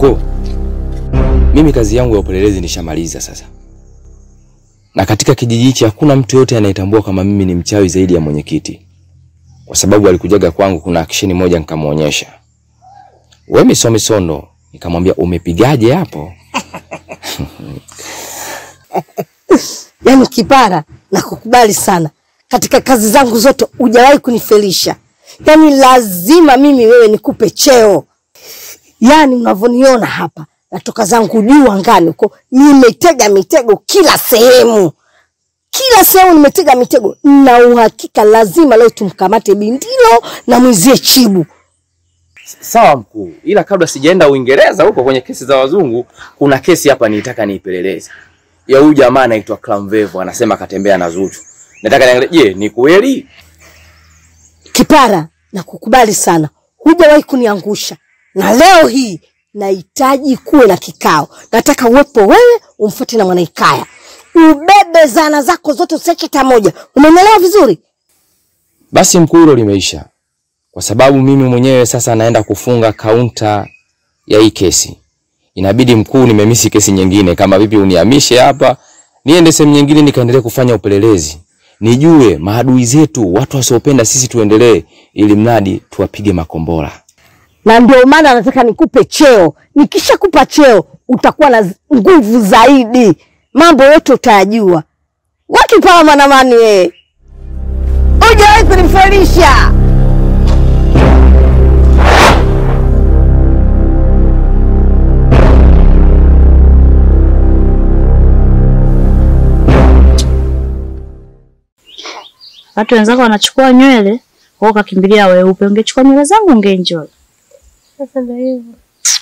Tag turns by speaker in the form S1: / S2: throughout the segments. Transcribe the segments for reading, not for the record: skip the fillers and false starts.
S1: Anko, mimi kazi yangu ya upelelezi nishamaliza sasa. Na katika kijiji hichi hakuna mtu yote anayetambua kama mimi ni mchawi zaidi ya mwenyekiti. Kwa sababu alikujaga kwangu kuna action moja nikamuonyesha. Wewe misondo, nikamwambia umepigaje hapo?
S2: Yaani Kipara, nakukubali sana. Katika kazi zangu zote hujawahi kunifelisha. Yaani lazima mimi wewe nikupe cheo. Yaani unavyoniona hapa, natoka zangu juu angani huko, nimetega mitego kila sehemu. Kila sehemu nimetega mitego. Na uhakika lazima leo tumkamate Bindilo na mwizie Chibu.
S1: Sawa mkuu, ila kabla sijaenda Uingereza huko kwenye kesi za wazungu, kuna kesi hapa nitaka niipeleleze. Ya huyu jamaa anaitwa Clamvevo, anasema katembea na Zuchu. Nataka niangalie, je, ni kweli?
S2: Kipara, nakukubali sana. Hujawahi kuniangusha. Na leo hii nahitaji kuwe na kikao. Nataka uwepo wewe, umfuate na Mwanaikaya. Ubebe zana zako zote usiache moja. Umenielewa vizuri?
S1: Basi mkuu, hilo limeisha. Kwa sababu mimi mwenyewe sasa naenda kufunga kaunta ya hii kesi. Inabidi mkuu, nimemisi kesi nyingine, kama vipi unihamishe hapa, niende sehemu nyingine nikaendelee kufanya upelelezi. Nijue maadui zetu, watu wasiopenda sisi tuendelee, ili mradi tuwapige makombora.
S2: Na ndio maana nataka nikupe cheo. Nikishakupa cheo utakuwa na nguvu zaidi. Mambo yote utayajua. Wakipala Mwanamani wewe. Hujawahi kunifelisha.
S3: Watu wenzako wanachukua nywele, wao kakimbilia weupe. Ungechukua nywele zangu ungeenjoy.
S4: Sasa ndio hivyo.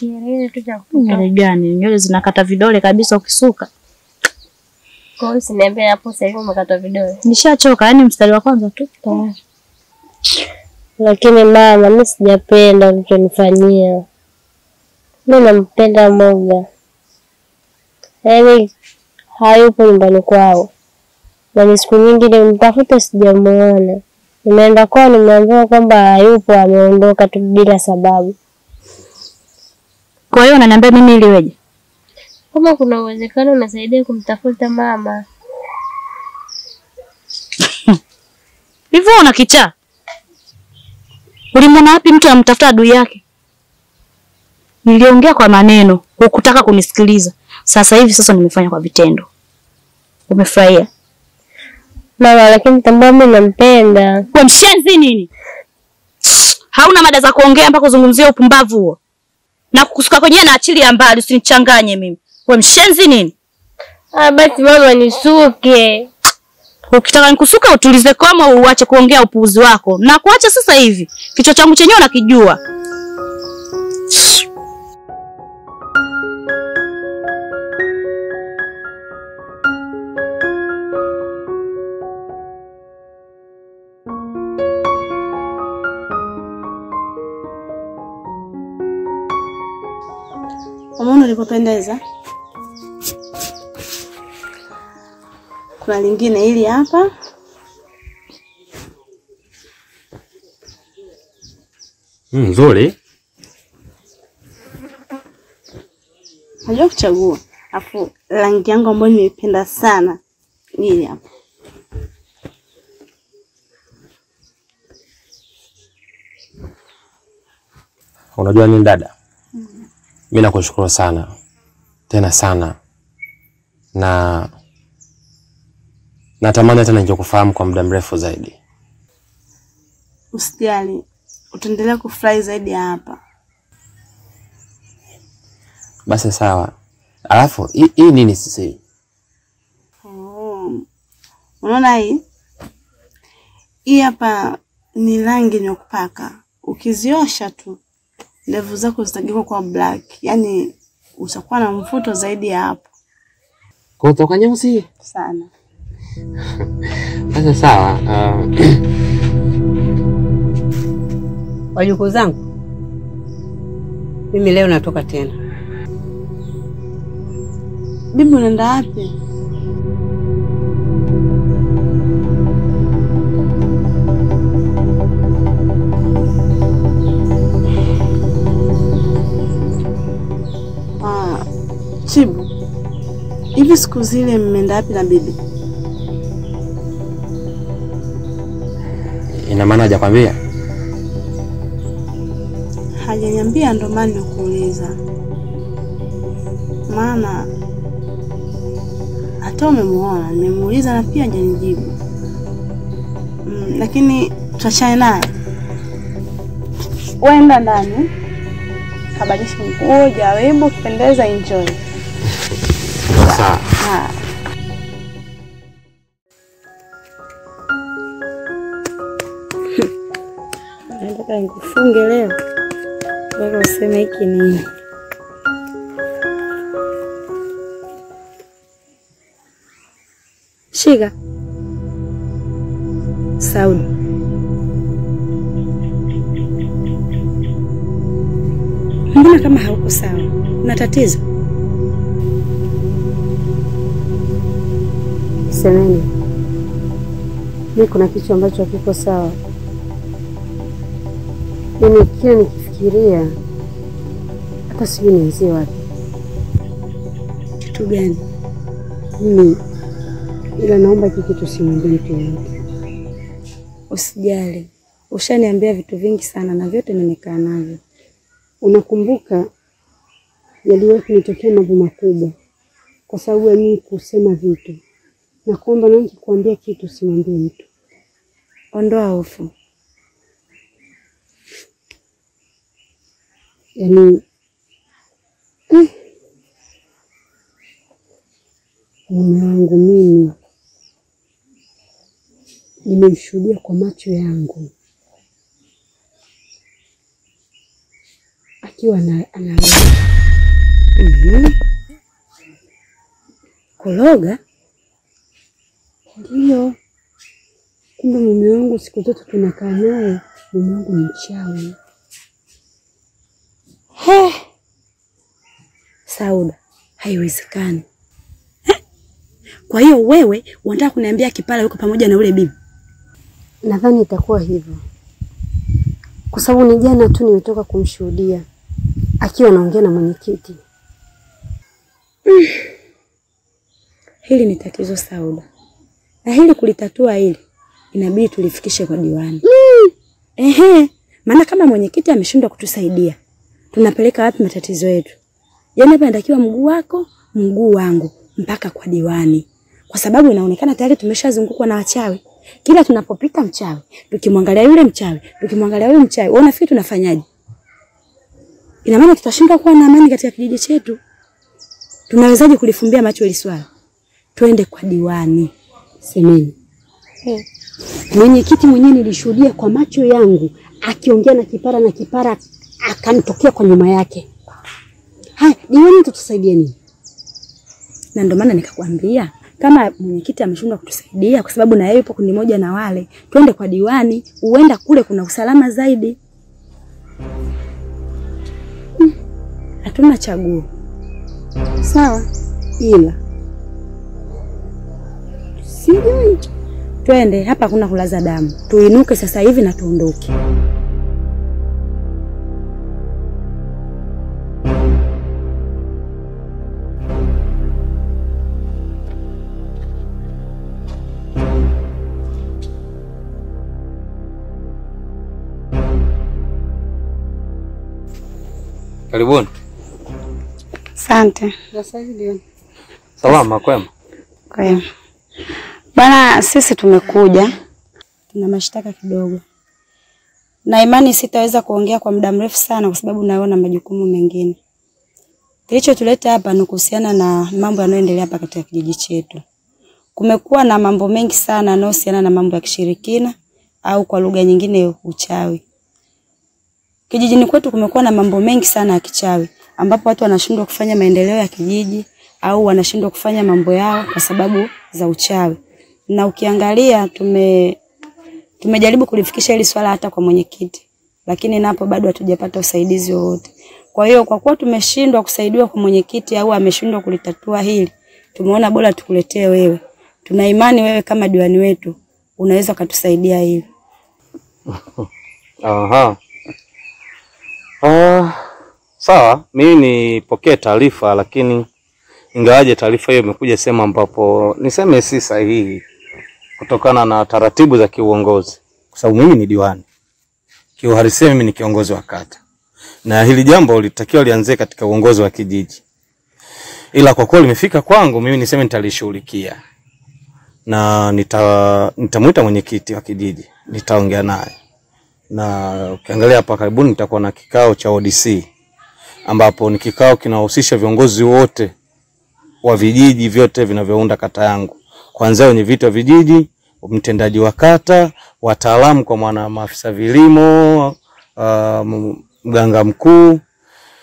S4: Nywele tu za kutoka.
S3: Nywele gani? Nywele zinakata vidole kabisa ukisuka.
S4: Kwa hiyo usiniambie hapo sasa hivi umekata vidole.
S3: Nishachoka, yani mstari wa kwanza tu tayari.
S4: Lakini mama, mimi sijapenda ulichonifanyia. Mimi nampenda Moga. Yaani hayupo nyumbani kwao. Na ni siku nyingi nimemtafuta sijamuona. Nimeenda kwao nimeambiwa kwamba hayupo, ameondoka tu bila sababu.
S3: Kwa hiyo unaniambia mimi ili weje?
S4: Kama kuna uwezekano unasaidia kumtafuta mama.
S3: Hivyo una kichaa? Ulimwona wapi mtu anamtafuta adui yake? Niliongea kwa maneno, hukutaka kunisikiliza. Sasa hivi nimefanya kwa vitendo. Umefurahia?
S4: Mama, lakini tambua mimi nampenda.
S3: Kwa mshenzi nini? Hauna mada za kuongea mpaka kuzungumzia upumbavu huo. Na kukusuka kwenyewe na achili ya mbali, usinichanganye mimi. Kwa mshenzi nini?
S4: Basi mama nisuke.
S3: Ukitaka nikusuka utulize koma, uache kuongea upuuzi wako. Na kuacha sasa hivi. Kichwa changu chenyewe unakijua.
S5: Umeona ulipopendeza? Kuna lingine hili hapa.
S1: Nzuri.
S5: Unajua kuchagua. Afu rangi yangu ambayo nimeipenda sana hili hapa.
S6: Unajua nini dada? Mimi nakushukuru sana. Tena sana. Na natamani hata ningekufahamu kwa muda mrefu zaidi.
S5: Usijali. Utaendelea kufurahi zaidi hapa.
S6: Basi sawa. Alafu hii nini sisi?
S5: Unaona hii? Hii hapa ni rangi nyokupaka. Ukiziosha tu ndevu zako zitageuka kwa black. Yaani utakuwa na mvuto zaidi ya hapo.
S6: Kutoka nyeusi
S5: sana.
S6: Sasa sawa.
S7: Wajukuu zangu, mimi leo natoka tena.
S5: Bibi unaenda wapi? Hivi siku zile mmeenda wapi na bibi?
S6: Ina maana hajakwambia?
S5: Hajaniambia, ndo maana nakuuliza. Maana hata umemuona, nimemuuliza na pia hajanijibu. Lakini tuachane naye. Wenda ndani. Kabadilisha nguo, jaribu kupendeza, enjoy.
S6: Sawa.
S7: Nataka nikufunge leo. Wewe useme hiki nini? Shika. Sauda. Mbona kama hauko sawa? Una tatizo?
S4: Semeni. Mimi kuna kitu ambacho hakiko sawa. Mimi kila nikifikiria hata sijui nianzie wapi.
S7: Kitu gani?
S4: Mimi ila naomba hiki kitu simwambie mtu yeyote.
S7: Usijali. Ushaniambia vitu vingi sana na vyote nimekaa navyo.
S4: Unakumbuka yaliwahi kunitokea mambo makubwa kwa sababu ya mimi kusema vitu. Na kuomba na nikikwambia kitu simwambie mtu.
S7: Ondoa hofu.
S4: Yaani mume wangu mimi nimemshuhudia kwa macho yangu akiwa analoga.
S7: Kologa?
S4: Ndio. Kumbe mume wangu siku zote tunakaa naye, mume wangu ni mchawi.
S7: Sauda, haiwezekani. Kwa hiyo wewe unataka kuniambia Kipala yuko pamoja na ule bibi?
S4: Nadhani itakuwa hivyo. Kwa sababu ni jana tu nimetoka kumshuhudia akiwa anaongea na mwenyekiti.
S7: Hili ni tatizo Sauda. Na hili kulitatua hili inabidi tulifikishe kwa diwani. Maana kama mwenyekiti ameshindwa kutusaidia, tunapeleka wapi matatizo yetu? Yaani hapa inatakiwa mguu wako, mguu wangu mpaka kwa diwani. Kwa sababu inaonekana tayari tumeshazungukwa na wachawi. Kila tunapopita mchawi, tukimwangalia yule mchawi, tukimwangalia yule mchawi, wewe unafikiri tunafanyaje? Ina maana tutashindwa kuwa na amani katika kijiji chetu. Tunawezaje kulifumbia macho hili swala? Twende kwa diwani.
S4: Semeni. Mwenyekiti mwenyewe nilishuhudia kwa macho yangu akiongea na Kipara na Kipara akamtokea kwa nyuma yake. Haya, diwani tutusaidie nini?
S7: Na ndio maana nikakwambia kama mwenyekiti ameshindwa kutusaidia kwa sababu na yeye yupo kundi moja na wale, twende kwa diwani, uenda kule kuna usalama zaidi. Hatuna chaguo.
S4: Sawa. Ila sijui.
S7: Twende, hapa hakuna kulaza damu. Tuinuke sasa hivi na tuondoke.
S6: Karibuni.
S5: Asante.
S4: Sasa hivi
S6: Salama kwema?
S5: Kwema. Bana, sisi tumekuja.
S7: Tuna mashtaka kidogo. Na imani sitaweza kuongea kwa muda mrefu sana kwa sababu naona majukumu mengine. Kilichotuleta hapa ni kuhusiana na mambo yanayoendelea hapa katika kijiji chetu. Kumekuwa na mambo mengi sana yanayohusiana na mambo ya kishirikina au kwa lugha nyingine uchawi. Kijijini kwetu kumekuwa na mambo mengi sana ya kichawi ambapo watu wanashindwa kufanya maendeleo ya kijiji au wanashindwa kufanya mambo yao kwa sababu za uchawi. Na ukiangalia tumejaribu kulifikisha hili swala hata kwa mwenyekiti, lakini napo bado hatujapata usaidizi wowote. Kwa hiyo kwa kuwa tumeshindwa kusaidiwa kwa mwenyekiti au ameshindwa kulitatua hili, tumeona bora tukuletee wewe. Tuna imani wewe kama diwani wetu unaweza kutusaidia hili.
S8: Aha. Sawa, mimi nipokee taarifa, lakini ingawaje taarifa hiyo imekuja sema ambapo niseme si sahihi kutokana na taratibu za kiuongozi, kwa sababu mimi ni diwani. Kiuhalisia mimi ni kiongozi wa kata. Na hili jambo litakiwa lianze katika uongozi wa kijiji. Ila kwa kweli limefika kwangu, mimi niseme nitalishughulikia. Na nitamuita mwenyekiti wa kijiji, nitaongea naye. Na ukiangalia hapa karibuni nitakuwa na kikao cha ODC ambapo ni kikao kinahusisha viongozi wote wa vijiji vyote vinavyounda kata yangu. Kuanzia wenye viti wa vijiji, mtendaji wa kata, wataalamu kwa maana maafisa vilimo, mganga mkuu.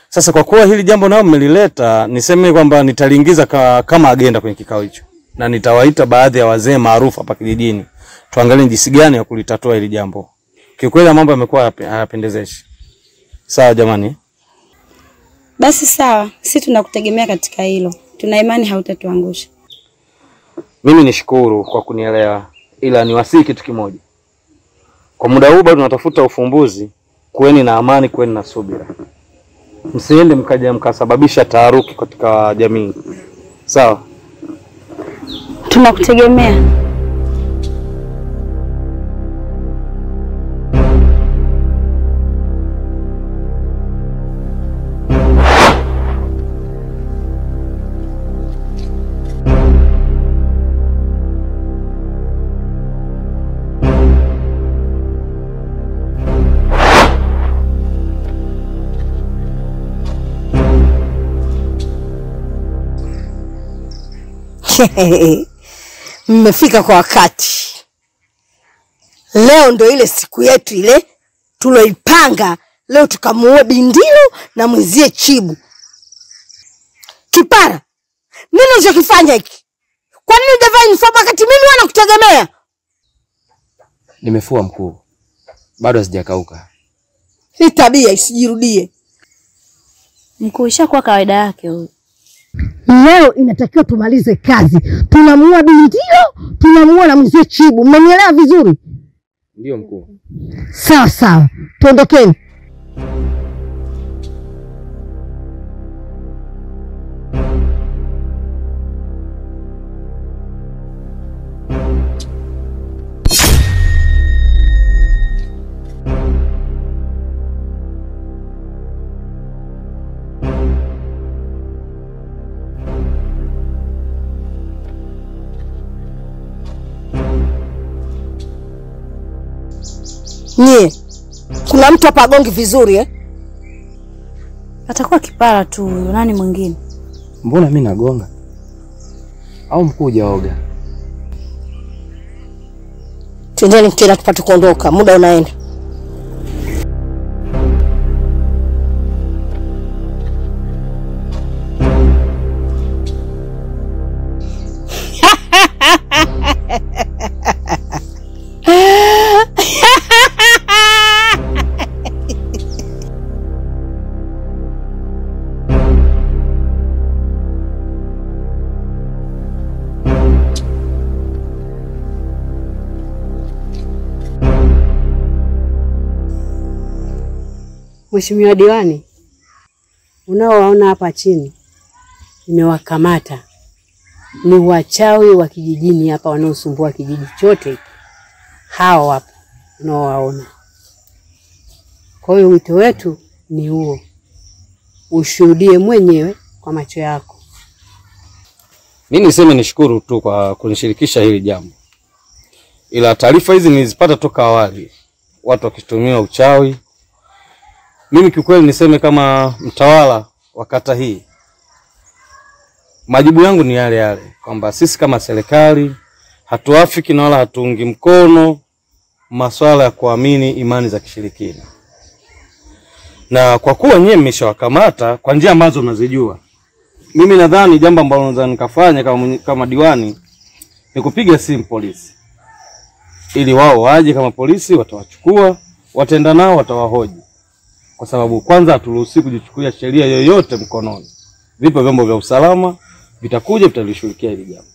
S8: Sasa kwa kuwa hili jambo nao mmelileta, niseme kwamba nitaliingiza kama agenda kwenye kikao hicho. Na nitawaita baadhi ya wazee maarufu hapa kijijini. Tuangalie jinsi gani ya kulitatua hili jambo. Kiukweli mambo yamekuwa hayapendezeshi. Sawa jamani?
S7: Basi sawa, sisi tunakutegemea katika hilo. Tuna imani hautatuangusha.
S8: Mimi nishukuru kwa kunielewa, ila niwasihi kitu kimoja. Kwa muda huu bado tunatafuta ufumbuzi, kuweni na amani, kuweni na subira. Msiende mkaja mkasababisha taharuki katika jamii. Sawa?
S7: Tunakutegemea.
S2: Mmefika kwa wakati. Leo ndo ile siku yetu ile tuloipanga. Leo tukamuue Bindilo na mwenzie Chibu. Kipara, nini unachokifanya hiki? Kwa nini hujavaa uniform wakati mimi wanakutegemea?
S1: Nimefua mkuu. Bado hazijakauka.
S2: Hii tabia isijirudie.
S3: Mkuu, ishakuwa kawaida yake huyu.
S2: Leo inatakiwa tumalize kazi. Tunamuua Bindilo, tunamuua na mwenzie Chibu. Mmenielewa vizuri?
S1: Ndio mkuu.
S2: Sawa sawa. Tuondokeni. Nye, kuna mtu hapa agongi vizuri
S3: Atakuwa Kipara tu huyo, nani mwingine?
S1: Mbona mimi nagonga? Au mkuu hujaoga?
S2: Twendeni tena tupate kuondoka, muda unaenda.
S9: Mheshimiwa Diwani, unaowaona hapa chini nimewakamata. Ni wachawi wa kijijini hapa wanaosumbua kijiji chote. Hao hapa unaowaona. Kwa hiyo wito wetu ni huo. Ushuhudie mwenyewe kwa macho yako.
S8: Mimi niseme nishukuru tu kwa kunishirikisha hili jambo. Ila taarifa hizi nilizipata toka awali. Watu wakitumia uchawi. Mimi kiukweli niseme kama mtawala wa kata hii, majibu yangu ni yale yale, kwamba sisi kama serikali hatuafiki na wala hatuungi mkono masuala ya kuamini imani za kishirikina. Na kwa kuwa nyie mmeshawakamata kwa njia ambazo mnazijua, mimi nadhani jambo ambalo naweza nikafanya kama diwani ni kupiga simu polisi. Ili wao waje kama polisi, watawachukua, wataenda nao, watawahoji. Kwa sababu kwanza haturuhusi kujichukulia sheria yoyote mkononi. Vipo vyombo vya usalama vitakuja vitalishughulikia hili jambo.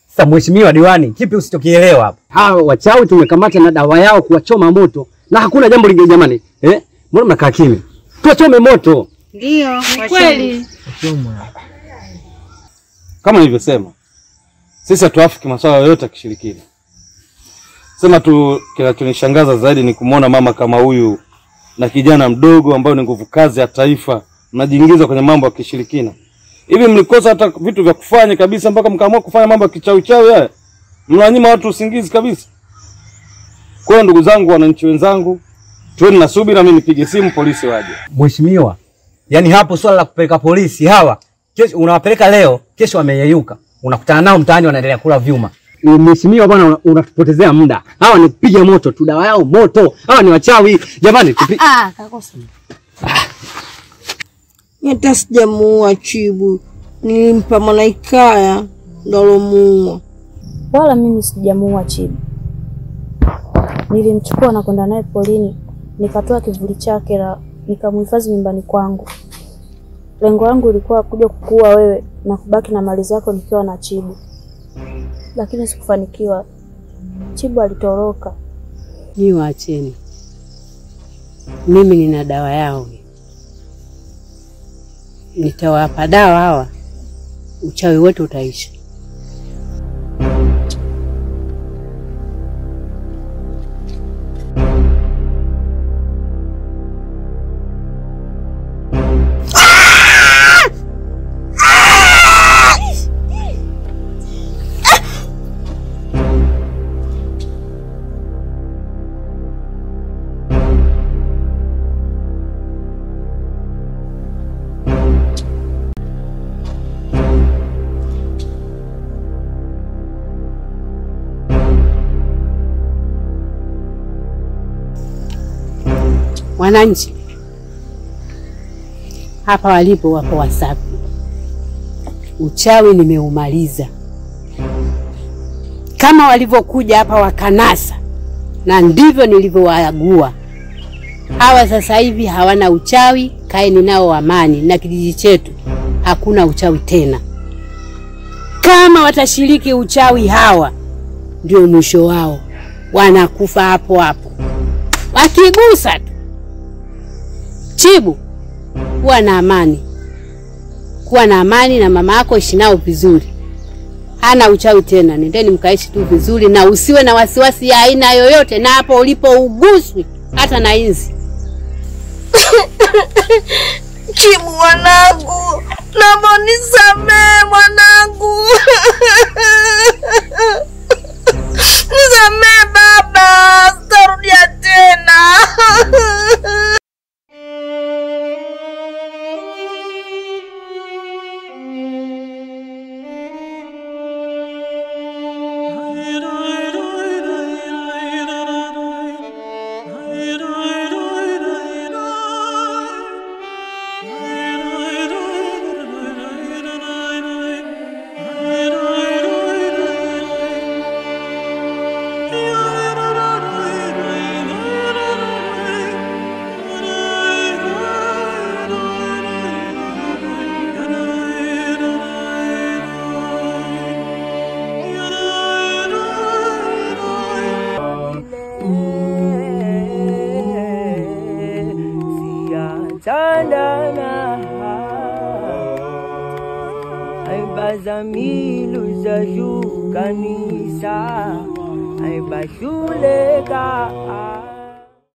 S6: Sasa Mheshimiwa Diwani, kipi usichokielewa hapa? Hao wachawi tumekamata na dawa yao kuwachoma moto na hakuna jambo lingine jamani. Mbona mnakaa kimya? Tuwachome moto.
S9: Ndio,
S3: kweli.
S8: Kama nilivyosema, sisi hatuafiki masuala yoyote ya kishirikina. Sema tu kinachonishangaza zaidi ni kumuona mama kama huyu na kijana mdogo ambao ni nguvu kazi ya taifa mnajiingiza kwenye mambo ya kishirikina. Hivi mlikosa hata vitu vya kufanya kabisa mpaka mkaamua kufanya mambo ya kichawi haya? Mnawanyima watu usingizi kabisa. Kwa hiyo ndugu zangu, wananchi wenzangu, tuweni na subira, mimi nipige simu polisi waje.
S6: Mheshimiwa, yani hapo swala la kupeleka polisi hawa, kesho unawapeleka leo, kesho wameyeyuka. Unakutana nao mtaani wanaendelea kula vyuma. Mheshimiwa bwana, unatupotezea muda. Hawa ni kupiga moto tu, dawa yao moto. Hawa ni wachawi. Jamani,
S2: kakosa. Hata sijamuua Chibu. Nilimpa Mwanaikaya ndo alomuua.
S3: Wala mimi sijamuua Chibu. Nilimchukua na kwenda naye polini, nikatoa kivuli chake na nikamhifadhi nyumbani kwangu. Lengo langu lilikuwa kuja kukuua wewe na kubaki na mali zako nikiwa na Chibu. Lakini sikufanikiwa. Chibu alitoroka.
S9: Niwaacheni. Mimi nina dawa yao. Nitawapa dawa hawa, uchawi wote utaisha. Wananchi hapa walipo wapo wasafi. Uchawi nimeumaliza. Kama walivyokuja hapa wakanasa, na ndivyo nilivyowaagua. Hawa sasa hivi hawana uchawi, kaeni nao amani, na kijiji chetu hakuna uchawi tena. Kama watashiriki uchawi hawa, ndio mwisho wao. Wanakufa hapo hapo. Wakigusa tu. Chibu, kuwa na amani. Kuwa na amani na mama yako, ishi nao vizuri. Hana uchawi tena. Nendeni mkaishi tu vizuri na usiwe na wasiwasi ya aina yoyote, na hapo ulipo uguswi hata na inzi.
S2: Chibu mwanangu, naomba nisamee mwanangu. Nisamee baba, sitarudia tena.
S10: Bazamilu za kanisa ai bashule ka